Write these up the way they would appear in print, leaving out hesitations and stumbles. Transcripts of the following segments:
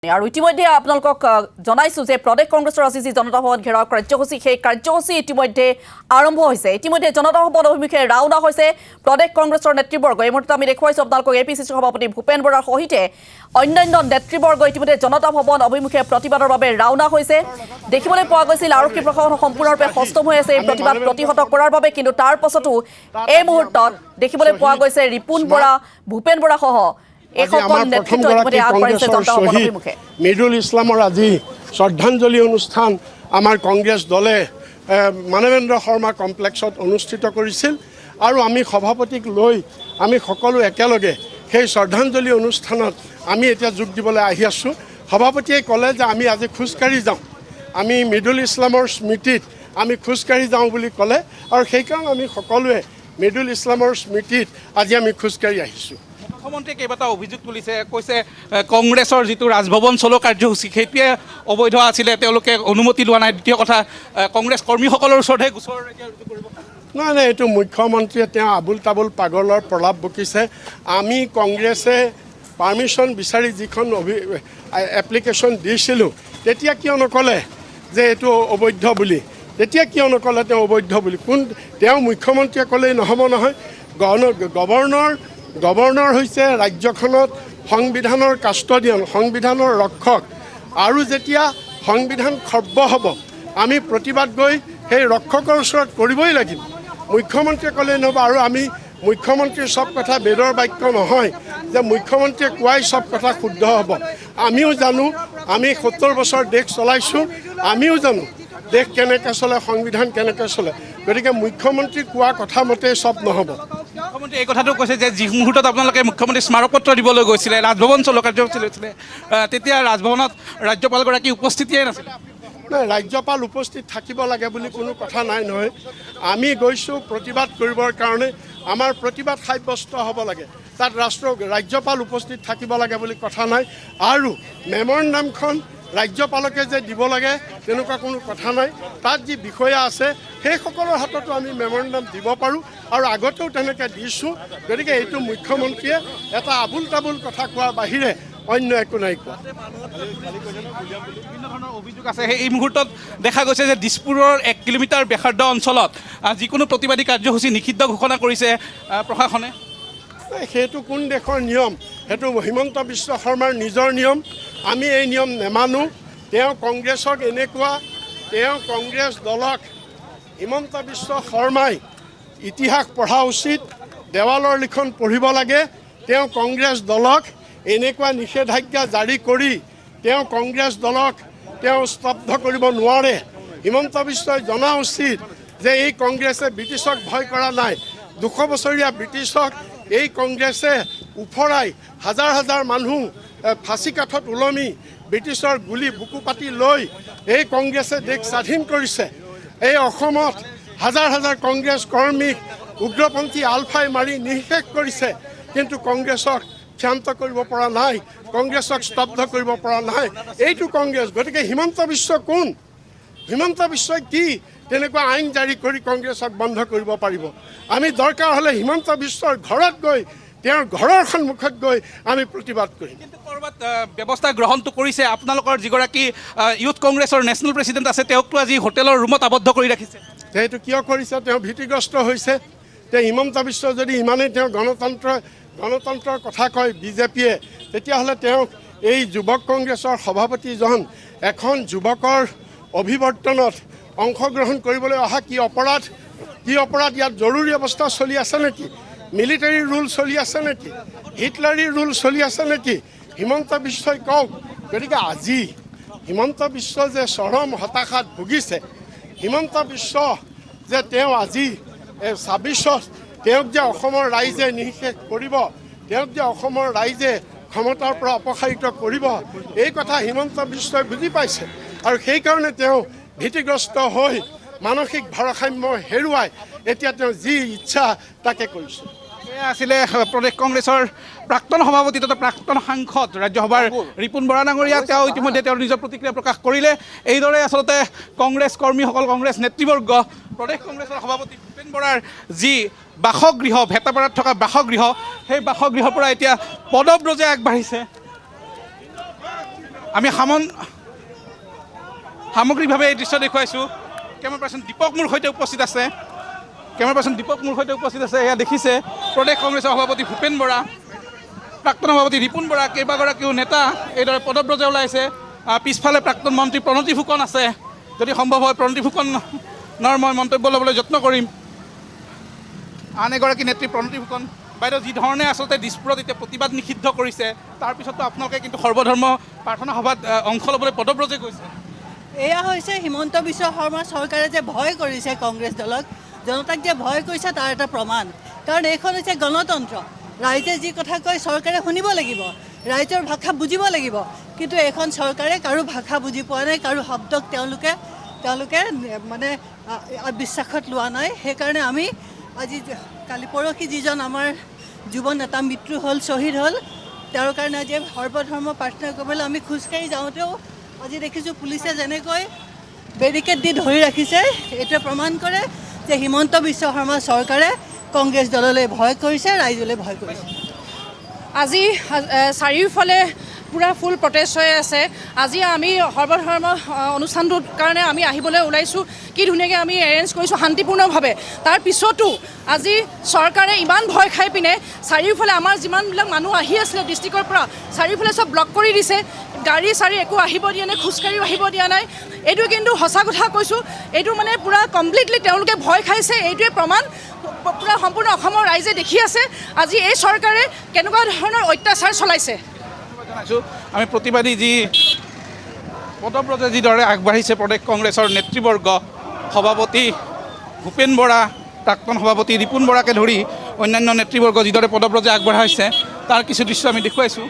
আৰু ইতিমধ্যে আপোনালোকক জনাইছো যে প্ৰদেশ কংগ্ৰেছৰ আজি যি জনতা ভৱন ঘেৰাও কাৰ্যসূচী সেই কাৰ্যসূচী ইতিমধ্যে আৰম্ভ হৈছে। ইতিমধ্যে জনতা ভৱন অভিমুখে ৰাওনা হৈছে প্ৰদেশ কংগ্ৰেছৰ নেতৃবৰ্গ। এই মুহূৰ্তত আমি দেখুৱাইছো আপোনালোকক এপিচিচি সভাপতি ভূপেন বৰাৰ সহিতে অন্যান্য নেতৃবৰ্গ ইতিমধ্যে জনতা ভৱন অভিমুখে প্ৰতিবাদৰ বাবে ৰাওনা হৈছে। দেখিবলৈ পোৱা গৈছিল আৰক্ষী প্ৰশাসন সম্পূৰ্ণৰূপে সষ্টম হৈ আছে এই প্ৰতিবাদ প্ৰতিহত কৰাৰ বাবে, কিন্তু তাৰ পাছতো এই মুহূৰ্তত দেখিবলৈ পোৱা গৈছে ৰিপুন বৰা, ভূপেন বৰা সহ মিদুল ইছলামৰ আজি শ্ৰদ্ধাঞ্জলি অনুষ্ঠান আমাৰ কংগ্ৰেছ দলে মানৱেন্দ্ৰ শৰ্মা কমপ্লেক্সত অনুষ্ঠিত কৰিছিল আৰু আমি সভাপতিক লৈ আমি সকলো একেলগে সেই শ্ৰদ্ধাঞ্জলি অনুষ্ঠানত আমি এতিয়া যোগ দিবলৈ আহি আছোঁ। সভাপতিয়ে ক'লে যে আমি আজি খোজকাঢ়ি যাওঁ, আমি মিদুল ইছলামৰ স্মৃতিত আমি খোজকাঢ়ি যাওঁ বুলি ক'লে আৰু সেইকাৰণে আমি সকলোৱে মিদুল ইছলামৰ স্মৃতিত আজি আমি খোজকাঢ়ি আহিছোঁ। মুখ্যমন্ত্ৰীয়ে কেইবাটাও অভিযোগ তুলিছে, কৈছে কংগ্ৰেছৰ যিটো ৰাজভৱন চলো কাৰ্যসূচী সেইটোৱে অবৈধ আছিলে, তেওঁলোকে অনুমতি লোৱা নাই। দ্বিতীয় কথা, কংগ্ৰেছ কৰ্মীসকলৰ ওচৰতহে গোচৰ কৰিব। নাই, এইটো মুখ্যমন্ত্ৰীয়ে তেওঁ আবুল তাবুল পাগলৰ প্ৰলাপ বকিছে। আমি কংগ্ৰেছে পাৰ্মিশ্যন বিচাৰি যিখন এপ্লিকেশ্যন দিছিলোঁ তেতিয়া কিয় নক'লে যে এইটো অবৈধ বুলি? তেতিয়া কিয় নক'লে তেওঁ অবৈধ বুলি? তেওঁ মুখ্যমন্ত্ৰীয়ে ক'লেই নহ'ব নহয়। গভৰ্ণৰ হৈছে ৰাজ্যখনত সংবিধানৰ কাষ্টডিয়ান, সংবিধানৰ ৰক্ষক, আৰু যেতিয়া সংবিধান খৰ্ব হ'ব আমি প্ৰতিবাদ গৈ সেই ৰক্ষকৰ ওচৰত কৰিবই লাগিব। মুখ্যমন্ত্ৰীয়ে ক'লেই নহ'ব। আৰু আমি মুখ্যমন্ত্ৰীৰ চব কথা বেদৰ বাক্য নহয় যে মুখ্যমন্ত্ৰীয়ে কোৱাই চব কথা শুদ্ধ হ'ব। আমিও জানো, আমি 70 বছৰ দেশ চলাইছোঁ, আমিও জানো দেশ কেনেকৈ চলে, সংবিধান কেনেকৈ চলে। গতিকে মুখ্যমন্ত্ৰী কোৱা কথা মতেই চব নহ'ব। মুখ্যমন্ত্ৰী এই কথাটো কৈছে যে যি মুহূৰ্তত আপোনালোকে মুখ্যমন্ত্ৰী স্মাৰকপত্ৰ দিবলৈ গৈছিলে, ৰাজভৱন চলো কাৰ্যসূচী লৈছিলে, তেতিয়া ৰাজভৱনত ৰাজ্যপালগৰাকী উপস্থিতিয়ে নাছিলে। নাই, ৰাজ্যপাল উপস্থিত থাকিব লাগে বুলি কোনো কথা নাই নহয়। আমি গৈছোঁ প্ৰতিবাদ কৰিবৰ কাৰণে, আমাৰ প্ৰতিবাদ সাব্যস্ত হ'ব লাগে, তাত ৰাজ্যপাল উপস্থিত থাকিব লাগে বুলি কথা নাই। আৰু মেমৰেণ্ডামখন ৰাজ্যপালকে যে দিব লাগে তেনেকুৱা কোনো কথা নাই। তাত যি বিষয়া আছে সেইসকলৰ হাততো আমি মেমৰেণ্ডাম দিব পাৰোঁ আৰু আগতেও তেনেকৈ দিছোঁ। গতিকে এইটো মুখ্যমন্ত্ৰীয়ে এটা আবুল তাবুল কথা কোৱাৰ বাহিৰে অন্য একো নাই কোৱা। বিভিন্ন ধৰণৰ অভিযোগ আছে। এই মুহূৰ্তত দেখা গৈছে যে দিছপুৰৰ 1 কিলোমিটাৰ ব্যাসাৰ্ধ অঞ্চলত যিকোনো প্ৰতিবাদী কাৰ্যসূচী নিষিদ্ধ ঘোষণা কৰিছে প্ৰশাসনে। সেইটো কোন দেশৰ নিয়ম? সেইটো হিমন্ত বিশ্ব শৰ্মাৰ নিজৰ নিয়ম। আমি এই নিয়ম নেমানো। তেওঁ কংগ্ৰেছক এনেকুৱা, তেওঁ কংগ্ৰেছ দলক, হিমন্ত বিশ্ব শৰ্মাই ইতিহাস পঢ়া উচিত, দেৱালৰ লিখন পঢ়িব লাগে। তেওঁ কংগ্ৰেছ দলক এনেকুৱা নিষেধাজ্ঞা জাৰি কৰি তেওঁ কংগ্ৰেছ দলক তেওঁ স্তব্ধ কৰিব নোৱাৰে। হিমন্ত বিশ্বই জনা উচিত যে এই কংগ্ৰেছে ব্ৰিটিছক ভয় কৰা নাই। 200 বছৰীয়া ব্ৰিটিছক এই কংগ্ৰেছে উফৰাই হাজাৰ হাজাৰ মানুহ ফাঁচী কাঠত ওলমি ব্ৰিটিছৰ গুলি বুকু পাতি লৈ এই কংগ্ৰেছে দেশ স্বাধীন কৰিছে। এই অসমত হাজাৰ হাজাৰ কংগ্ৰেছ কৰ্মীক উগ্ৰপন্থী আলফাই মাৰি নিঃশেষ কৰিছে, কিন্তু কংগ্ৰেছক ক্ষান্ত কৰিব পৰা নাই, কংগ্ৰেছক স্তব্ধ কৰিব পৰা নাই। এইটো কংগ্ৰেছ। গতিকে হিমন্ত বিশ্ব কোন? হিমন্ত বিশ্বই কি তেনেকুৱা আইন জাৰি কৰি কংগ্ৰেছক বন্ধ কৰিব পাৰিব? আমি দৰকাৰ হ'লে হিমন্ত বিশ্বৰ ঘৰত গৈ, তেওঁৰ ঘৰৰ সন্মুখত গৈ আমি প্ৰতিবাদ কৰিম। কিন্তু ক'ৰবাত ব্যৱস্থা গ্ৰহণটো কৰিছে। আপোনালোকৰ যিগৰাকী ইউথ কংগ্ৰেছৰ নেশ্যনেল প্ৰেছিডেণ্ট আছে তেওঁকতো আজি হোটেলৰ ৰুমত আবদ্ধ কৰি ৰাখিছে। সেইটো কিয় কৰিছে? তেওঁ ভীতিগ্ৰস্ত হৈছে। তেওঁ হিমন্ত বিশ্ব যদি ইমানেই তেওঁ গণতন্ত্ৰৰ কথা কয় বিজেপিয়ে, তেতিয়াহ'লে তেওঁক এই যুৱক কংগ্ৰেছৰ সভাপতিজন এখন যুৱকৰ অভিৱৰ্তনত অংশগ্ৰহণ কৰিবলৈ অহা কি অপৰাধ? ইয়াত জৰুৰী অৱস্থা চলি আছে নেকি? মিলিটাৰী ৰুল চলি আছে নেকি? হিটলাৰী ৰুল চলি আছে নেকি? হিমন্ত বিশ্বই কওক। গতিকে আজি হিমন্ত বিশ্ব যে চৰম হতাশাত ভুগিছে, হিমন্ত বিশ্ব যে তেওঁ আজি 26ত তেওঁক যে অসমৰ ৰাইজে নিঃশেষ কৰিব, তেওঁক যে অসমৰ ৰাইজে ক্ষমতাৰ পৰা অপসাৰিত কৰিব, এই কথা হিমন্ত বিশ্বই বুজি পাইছে। আৰু সেইকাৰণে তেওঁ ভীতিগ্ৰস্ত হৈ মানসিক ভাৰসাম্য হেৰুৱাই এতিয়া তেওঁ যি ইচ্ছা তাকে কৰিছে। এয়া আছিলে প্ৰদেশ কংগ্ৰেছৰ প্ৰাক্তন সভাপতি তথা প্ৰাক্তন সাংসদ ৰাজ্যসভাৰ ৰিপুন বৰা ডাঙৰীয়া। তেওঁ ইতিমধ্যে তেওঁৰ নিজৰ প্ৰতিক্ৰিয়া প্ৰকাশ কৰিলে। এইদৰে আচলতে কংগ্ৰেছ কৰ্মীসকল, কংগ্ৰেছ নেতৃবৰ্গ, প্ৰদেশ কংগ্ৰেছৰ সভাপতি ভূপেন বৰাৰ যি বাসগৃহ, ভেটাপাৰাত থকা বাসগৃহ, সেই বাসগৃহৰ পৰা এতিয়া পদব্ৰজে আগবাঢ়িছে। আমি সামগ্ৰিকভাৱে এই দৃশ্য দেখুৱাইছোঁ। কেমেৰা পাৰ্চন দীপক মোৰ সৈতে উপস্থিত আছে। এয়া দেখিছে প্ৰদেশ কংগ্ৰেছৰ সভাপতি ভূপেন বৰা, প্ৰাক্তন সভাপতি ৰিপুণ বৰা, কেইবাগৰাকীও নেতা এইদৰে পদব্ৰজে ওলাইছে। পিছফালে প্ৰাক্তন মন্ত্ৰী প্ৰণতি ফুকন আছে। যদি সম্ভৱ হয় প্ৰণতি ফুকনৰ মই মন্তব্য ল'বলৈ যত্ন কৰিম। আন এগৰাকী নেত্ৰী প্ৰণতি ফুকন বাইদেউ, যিধৰণে আচলতে দিছপুৰত এতিয়া প্ৰতিবাদ নিষিদ্ধ কৰিছে, তাৰপিছতো আপোনালোকে কিন্তু সৰ্বধৰ্ম প্ৰাৰ্থনা সভাত অংশ ল'বলৈ পদব্ৰজে গৈছে। এয়া হৈছে হিমন্ত বিশ্ব শৰ্মা চৰকাৰে যে ভয় কৰিছে কংগ্ৰেছ দলক, জনতাক যে ভয় কৰিছে তাৰ এটা প্ৰমাণ। কাৰণ এইখন হৈছে গণতন্ত্ৰ। ৰাইজে যি কথা কয় চৰকাৰে শুনিব লাগিব, ৰাইজৰ ভাষা বুজিব লাগিব। কিন্তু এইখন চৰকাৰে কাৰো ভাষা বুজি পোৱা নাই, কাৰো শব্দক তেওঁলোকে মানে বিশ্বাসত লোৱা নাই। সেইকাৰণে আমি আজি কালি পৰহি যিজন আমাৰ যুৱ নেতা মৃত্যু হ'ল, শ্বহীদ হ'ল, তেওঁৰ কাৰণে আজি সৰ্বধৰ্ম প্ৰাৰ্থনা কৰিবলৈ আমি খোজকাঢ়ি যাওঁতেও আজি দেখিছোঁ পুলিচে যেনেকৈ বেৰিকেড দি ধৰি ৰাখিছে, এইটোৱে প্ৰমাণ কৰে যে হিমন্ত বিশ্ব শৰ্মা চৰকাৰে কংগ্ৰেছ দললৈ ভয় কৰিছে, ৰাইজলৈ ভয় কৰিছে। আজি চাৰিওফালে পূৰা ফুল প্ৰটেষ্ট হৈ আছে। আজি আমি সৰ্বধৰ্ম অনুষ্ঠানটোৰ কাৰণে আমি আহিবলৈ ওলাইছোঁ। কি ধুনীয়াকৈ আমি এৰেঞ্জ কৰিছোঁ শান্তিপূৰ্ণভাৱে। তাৰ পিছতো আজি চৰকাৰে ইমান ভয় খাই পিনে চাৰিওফালে আমাৰ যিমানবিলাক মানুহ আহি আছিলে ডিষ্ট্ৰিক্টৰ পৰা, চাৰিওফালে চব ব্লক কৰি দিছে। গাড়ী চাৰি একো আহিব দিয়া নাই, খোজকাঢ়িও আহিব দিয়া নাই। এইটো কিন্তু সঁচা কথা কৈছোঁ, এইটো মানে পূৰা কমপ্লিটলি তেওঁলোকে ভয় খাইছে। এইটোৱে প্ৰমাণ পূৰা সম্পূৰ্ণ অসমৰ ৰাইজে দেখি আছে আজি এই চৰকাৰে কেনেকুৱা ধৰণৰ অত্যাচাৰ চলাইছে। আমি প্ৰতিবাদী যি পদব্ৰজে যিদৰে আগবাঢ়িছে প্ৰদেশ কংগ্ৰেছৰ নেতৃবৰ্গ, সভাপতি ভূপেন বৰা, প্ৰাক্তন সভাপতি ৰিপুণ বৰাকে ধৰি অন্যান্য নেতৃবৰ্গ যিদৰে পদব্ৰজে আগবঢ়াইছে তাৰ কিছু দৃশ্য আমি দেখুৱাইছোঁ।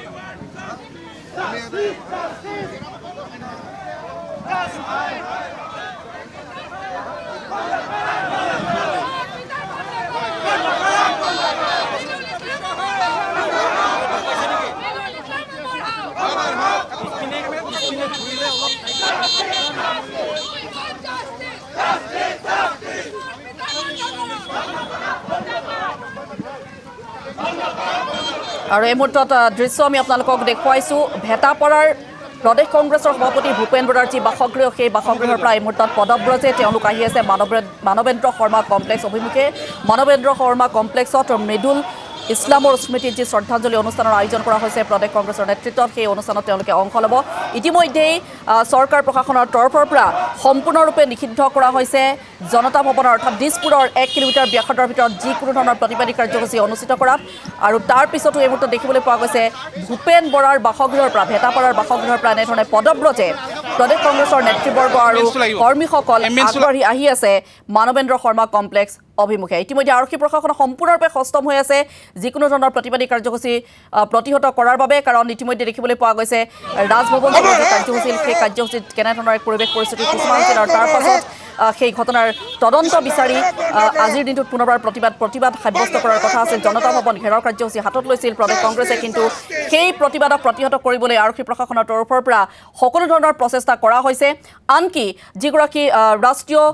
আৰু এই মুহূৰ্তত দৃশ্য আমি আপোনালোকক দেখুৱাইছোঁ। ভেটাপাৰাৰ প্ৰদেশ কংগ্ৰেছৰ সভাপতি ভূপেন বৰাৰ যি বাসগৃহ, সেই বাসগৃহৰ পৰা এই মুহূৰ্তত পদব্ৰজে তেওঁলোক আহি আছে মানৱেন্দ্ৰ শৰ্মা কমপ্লেক্স অভিমুখে। মানৱেন্দ্ৰ শৰ্মা কমপ্লেক্সত মৃদুল ইছলামৰ স্মৃতিত যি শ্ৰদ্ধাঞ্জলি অনুষ্ঠানৰ আয়োজন কৰা হৈছে প্ৰদেশ কংগ্ৰেছৰ নেতৃত্বত, সেই অনুষ্ঠানত তেওঁলোকে অংশ ল'ব। ইতিমধ্যেই চৰকাৰ প্ৰশাসনৰ তৰফৰ পৰা সম্পূৰ্ণৰূপে নিষিদ্ধ কৰা হৈছে জনতা ভৱনৰ অৰ্থাৎ দিছপুৰৰ 1 কিলোমিটাৰ ব্যাসাৰ্ধৰ ভিতৰত যিকোনো ধৰণৰ প্ৰতিবাদী কাৰ্যসূচী অনুষ্ঠিত কৰাত। আৰু তাৰ পিছতো এই মুহূৰ্তত দেখিবলৈ পোৱা গৈছে ভূপেন বৰাৰ বাসগৃহৰ পৰা, ভেটাপাৰাৰ বাসগৃহৰ পৰা এনেধৰণে পদব্ৰজে প্ৰদেশ কংগ্ৰেছৰ নেতৃবৰ্গ আৰু কৰ্মীসকল আগবাঢ়ি আহি আছে মানৱেন্দ্ৰ শৰ্মা কমপ্লেক্স অভিমুখে। ইতিমধ্যে আৰক্ষী প্ৰশাসন সম্পূৰ্ণৰূপে সষ্টম হৈ আছে যিকোনো ধৰণৰ প্ৰতিবাদী কাৰ্যসূচী প্ৰতিহত কৰাৰ বাবে। কাৰণ ইতিমধ্যে দেখিবলৈ পোৱা গৈছে ৰাজভৱন কাৰ্যসূচী, সেই কাৰ্যসূচীত কেনেধৰণৰ এক পৰিৱেশ পৰিস্থিতি কিছুমান আছিল। আৰু তাৰ পাছত সেই ঘটনাৰ তদন্ত বিচাৰি আজিৰ দিনটোত পুনৰবাৰ প্ৰতিবাদ সাব্যস্ত কৰাৰ কথা আছিল। জনতা ভৱন ঘেৰাও কাৰ্যসূচী হাতত লৈছিল প্ৰদেশ কংগ্ৰেছে, কিন্তু সেই প্ৰতিবাদক প্ৰতিহত কৰিবলৈ আৰক্ষী প্ৰশাসনৰ তৰফৰ পৰা সকলো ধৰণৰ প্ৰচেষ্টা কৰা হৈছে। আনকি যিগৰাকী ৰাষ্ট্ৰীয়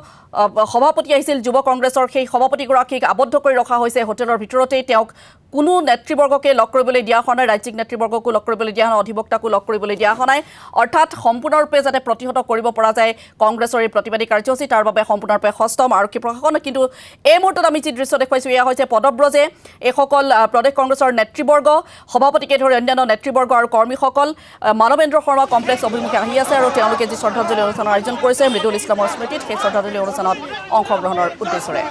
সভাপতি আহিছিল যুৱ কংগ্ৰেছৰ, সেই সভাপতিগৰাকীক আবদ্ধ কৰি ৰখা হৈছে হোটেলৰ ভিতৰতেই। তেওঁক কোনো নেতৃবৰ্গকে লগ কৰিবলৈ দিয়া হোৱা নাই, ৰাজ্যিক নেতৃবৰ্গকো লগ কৰিবলৈ দিয়া হোৱা নাই, অধিবক্তাকো লগ কৰিবলৈ দিয়া হোৱা নাই। অৰ্থাৎ সম্পূৰ্ণৰূপে যাতে প্ৰতিহত কৰিব পৰা যায় কংগ্ৰেছৰ এই প্ৰতিবাদী কাৰ্যসূচী, তাৰ বাবে সম্পূৰ্ণৰূপে সষ্টম আৰক্ষী প্ৰশাসন। কিন্তু এই মুহূৰ্তত আমি যি দৃশ্য দেখুৱাইছোঁ এয়া হৈছে পদব্ৰজে এইসকল প্ৰদেশ কংগ্ৰেছৰ নেতৃবৰ্গ, সভাপতিকে ধৰি অন্যান্য নেতৃবৰ্গ আৰু কৰ্মীসকল মানৱেন্দ্ৰ শৰ্মা কমপ্লেক্স অভিমুখে আহি আছে। আৰু তেওঁলোকে যি শ্ৰদ্ধাঞ্জলি অনুষ্ঠানৰ আয়োজন কৰিছে মৃদুল ইছলামৰ স্মৃতিত, সেই শ্ৰদ্ধাঞ্জলি অনুষ্ঠানত অংশগ্ৰহণৰ উদ্দেশ্যৰে।